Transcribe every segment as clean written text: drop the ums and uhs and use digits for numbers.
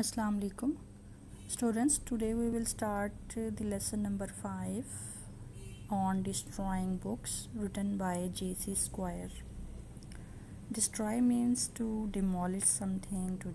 Assalamu alaikum. Students, today we will start the lesson number 5 on destroying books written by J.C. Squire. Destroy means to demolish something, to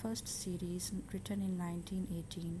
first series written in 1918.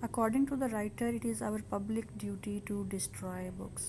According to the writer, it is our public duty to destroy books.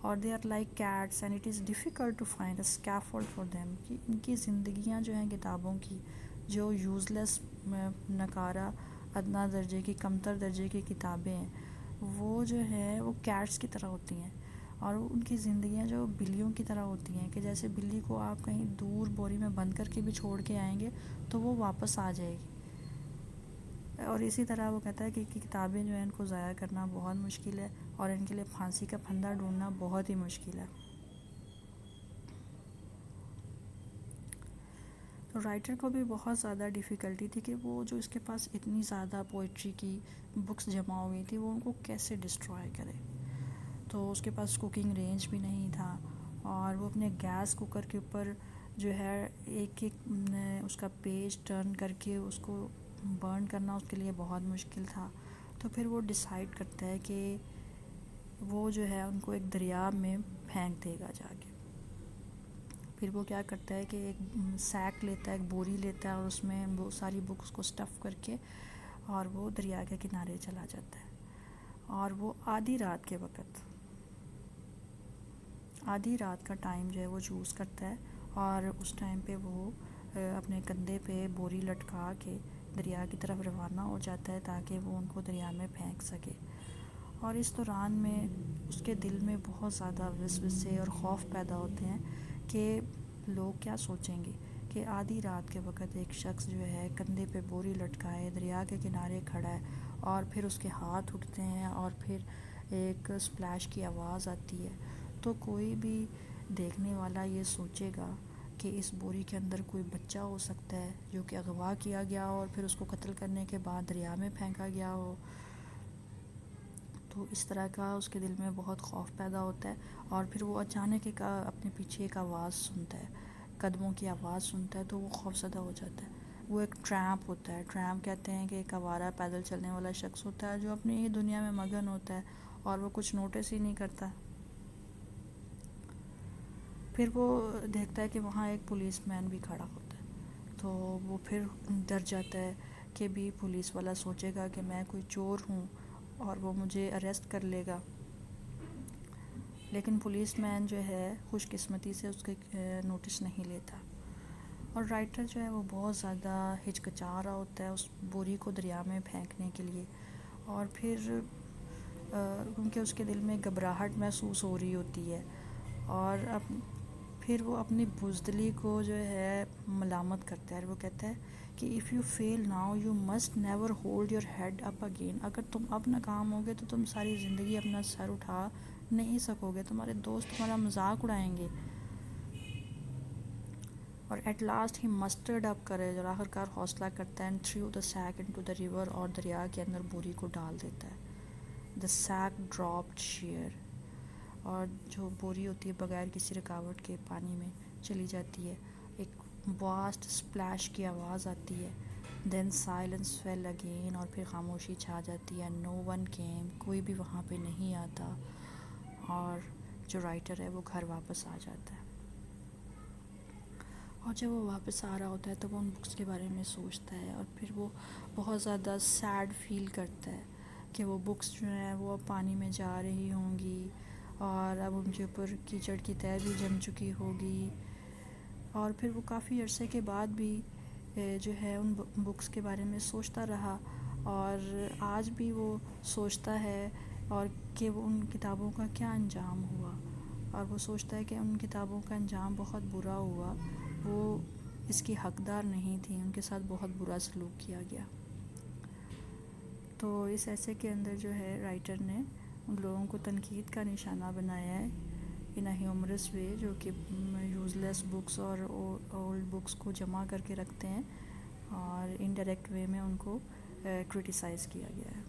اور they are like cats and it is difficult to find a scaffold for them, کہ ان کی زندگیاں جو ہیں کتابوں کی، جو یوزلیس نکارہ ادنیٰ درجے کی کمتر درجے کی کتابیں ہیں، وہ جو ہے وہ کیٹس کی طرح ہوتی ہیں، اور ان کی زندگیاں جو بلیوں کی طرح ہوتی ہیں، کہ جیسے بلی کو آپ کہیں دور بوری میں بند کر کے بھی چھوڑ کے آئیں گے تو وہ واپس آ جائے گی. اور اسی طرح وہ کہتا ہے کہ کتابیں جو ہیں ان کو ضائع کرنا بہت مشکل ہے، اور ان کے لیے پھانسی کا پھندا ڈھونڈنا بہت ہی مشکل ہے. تو رائٹر کو بھی بہت زیادہ ڈیفیکلٹی تھی کہ وہ جو اس کے پاس اتنی زیادہ پوئٹری کی بکس جمع ہوئی تھی وہ ان کو کیسے ڈسٹرائے کرے. تو اس کے پاس کوکنگ رینج بھی نہیں تھا، اور وہ اپنے گیس کوکر کے اوپر جو ہے ایک ایک اس کا پیج ٹرن کر کے اس کو برن کرنا اس کے لیے بہت مشکل تھا. تو پھر وہ ڈیسائیڈ کرتا ہے کہ وہ جو ہے ان کو ایک دریا میں پھینک دے گا جا کے. پھر وہ کیا کرتا ہے کہ ایک سیک لیتا ہے، ایک بوری لیتا ہے، اور اس میں وہ ساری بکس کو اسٹف کر کے اور وہ دریا کے کنارے چلا جاتا ہے. اور وہ آدھی رات کا ٹائم جو ہے وہ چوز کرتا ہے، اور اس ٹائم پہ وہ اپنے کندھے پہ بوری لٹکا کے دریا کی طرف روانہ ہو جاتا ہے تاکہ وہ ان کو دریا میں پھینک سکے. اور اس دوران میں اس کے دل میں بہت زیادہ وسوسے اور خوف پیدا ہوتے ہیں کہ لوگ کیا سوچیں گے کہ آدھی رات کے وقت ایک شخص جو ہے کندھے پہ بوری لٹکائے دریا کے کنارے کھڑا ہے، اور پھر اس کے ہاتھ اٹھتے ہیں اور پھر ایک سپلیش کی آواز آتی ہے. تو کوئی بھی دیکھنے والا یہ سوچے گا کہ اس بوری کے اندر کوئی بچہ ہو سکتا ہے جو کہ اغوا کیا گیا ہو اور پھر اس کو قتل کرنے کے بعد دریا میں پھینکا گیا ہو. تو اس طرح کا اس کے دل میں بہت خوف پیدا ہوتا ہے. اور پھر وہ اچانک ایک اپنے پیچھے ایک آواز سنتا ہے، قدموں کی آواز سنتا ہے، تو وہ خوفزدہ ہو جاتا ہے. وہ ایک ٹریمپ ہوتا ہے. ٹریمپ کہتے ہیں کہ ایک آوارہ پیدل چلنے والا شخص ہوتا ہے جو اپنی ہی دنیا میں مگن ہوتا ہے اور وہ کچھ نوٹس ہی نہیں کرتا. پھر وہ دیکھتا ہے کہ وہاں ایک پولیس مین بھی کھڑا ہوتا ہے، تو وہ پھر ڈر جاتا ہے کہ بھی پولیس والا سوچے گا کہ میں کوئی چور ہوں اور وہ مجھے اریسٹ کر لے گا. لیکن پولیس مین جو ہے خوش قسمتی سے اس کے نوٹس نہیں لیتا. اور رائٹر جو ہے وہ بہت زیادہ ہچکچا رہا ہوتا ہے اس بوری کو دریا میں پھینکنے کے لیے، اور پھر کیونکہ اس کے دل میں گھبراہٹ محسوس ہو رہی ہوتی ہے، اور پھر وہ اپنی بزدلی کو جو ہے ملامت کرتا ہے. اور وہ کہتا ہے کہ if you fail now you must never hold your head up again. اگر تم اب ناکام ہوگے تو تم ساری زندگی اپنا سر اٹھا نہیں سکو گے، تمہارے دوست تمہارا مذاق اڑائیں گے. اور at last he mustered up courage, اور آخر کار حوصلہ کرتا ہے and threw the sack into the river, اور دریا کے اندر بوری کو ڈال دیتا ہے. دا سیک ڈراپڈ شیئر، اور جو بوری ہوتی ہے بغیر کسی رکاوٹ کے پانی میں چلی جاتی ہے. ایک واسٹ سپلیش کی آواز آتی ہے. دین سائلنس فیل اگین، اور پھر خاموشی چھا جاتی ہے. نو ون کیم، کوئی بھی وہاں پہ نہیں آتا، اور جو رائٹر ہے وہ گھر واپس آ جاتا ہے. اور جب وہ واپس آ رہا ہوتا ہے تو وہ ان بکس کے بارے میں سوچتا ہے، اور پھر وہ بہت زیادہ سیڈ فیل کرتا ہے کہ وہ بکس جو ہیں وہ اب پانی میں جا رہی ہوں گی، اور اب ان کے اوپر کیچڑ کی تہہ بھی جم چکی ہوگی. اور پھر وہ کافی عرصے کے بعد بھی جو ہے ان بکس کے بارے میں سوچتا رہا، اور آج بھی وہ سوچتا ہے اور کہ وہ ان کتابوں کا کیا انجام ہوا. اور وہ سوچتا ہے کہ ان کتابوں کا انجام بہت برا ہوا، وہ اس کی حقدار نہیں تھیں، ان کے ساتھ بہت برا سلوک کیا گیا. تو اس ایسے کے اندر جو ہے رائٹر نے ان لوگوں کو تنقید کا نشانہ بنایا ہے ان ہیومرس وے، جو کہ یوز لیس بکس اور اولڈ بکس کو جمع کر کے رکھتے ہیں، اور انڈائریکٹ وے میں ان کو کرٹیسائز کیا گیا ہے.